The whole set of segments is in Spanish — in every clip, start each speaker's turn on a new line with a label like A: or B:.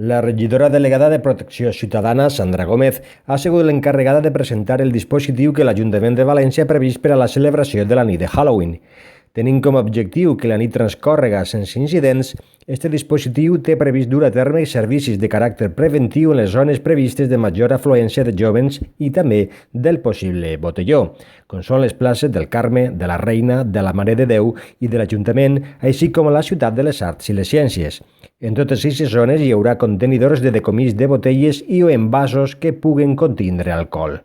A: La regidora delegada de Protecció Ciutadana, Sandra Gómez, ha sigut l'encarregada de presentar el dispositiu que l'Ajuntament de València ha previst per a la celebració de la nit de Halloween. Tenint com a objectiu que la nit transcórrega sense incidents, este dispositiu té previst dur a terme servicis de caràcter preventiu en les zones previstes de major afluència de jóvens i també del possible botelló, com són les places del Carme, de la Reina, de la Mare de Déu i de l'Ajuntament, així com a la Ciutat de les Arts i les Ciències. En totes aquestes zones hi haurà contenidors de decomís de botelles i o envasos que puguen contindre alcohol.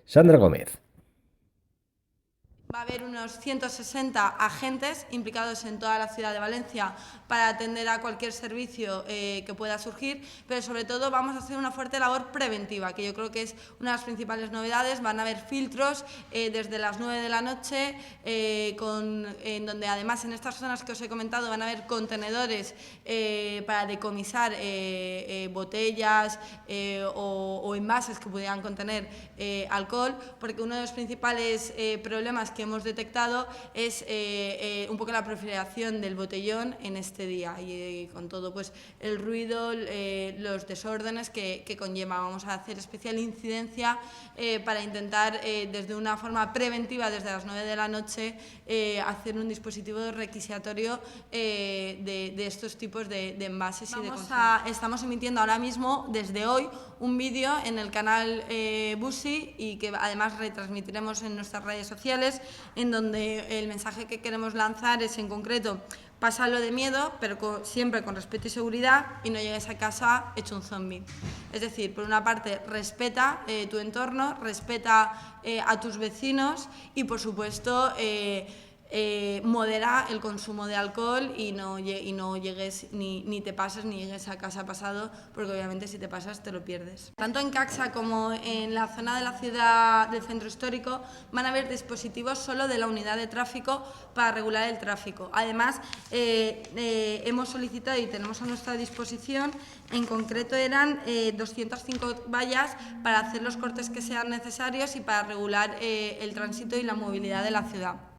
A: Sandra Gómez.
B: Va a haber unos 160 agentes implicados en toda la ciudad de Valencia para atender a cualquier servicio que pueda surgir, pero sobre todo vamos a hacer una fuerte labor preventiva, que yo creo que es una de las principales novedades. Van a haber filtros desde las 9 de la noche, en donde además en estas zonas que os he comentado van a haber contenedores para decomisar botellas o envases que pudieran contener alcohol, porque uno de los principales problemas que hemos detectado es un poco la proliferación del botellón en este día y con todo pues el ruido, los desórdenes que conlleva. Vamos a hacer especial incidencia para intentar desde una forma preventiva, desde las 9 de la noche, hacer un dispositivo requisitorio de estos tipos de envases y de consumo. Estamos emitiendo ahora mismo, desde hoy, un vídeo en el canal Busi y que además retransmitiremos en nuestras redes sociales, en donde el mensaje que queremos lanzar es en concreto: pásalo de miedo, pero siempre con respeto y seguridad, y no llegues a casa hecho un zombie. Es decir, por una parte, respeta tu entorno, respeta a tus vecinos y, por supuesto, modera el consumo de alcohol y no llegues ni te pases ni llegues a casa pasado, porque obviamente si te pasas te lo pierdes. Tanto en Caxa como en la zona de la ciudad del centro histórico van a haber dispositivos solo de la unidad de tráfico para regular el tráfico. Además, hemos solicitado y tenemos a nuestra disposición, en concreto eran 205 vallas para hacer los cortes que sean necesarios y para regular el tránsito y la movilidad de la ciudad.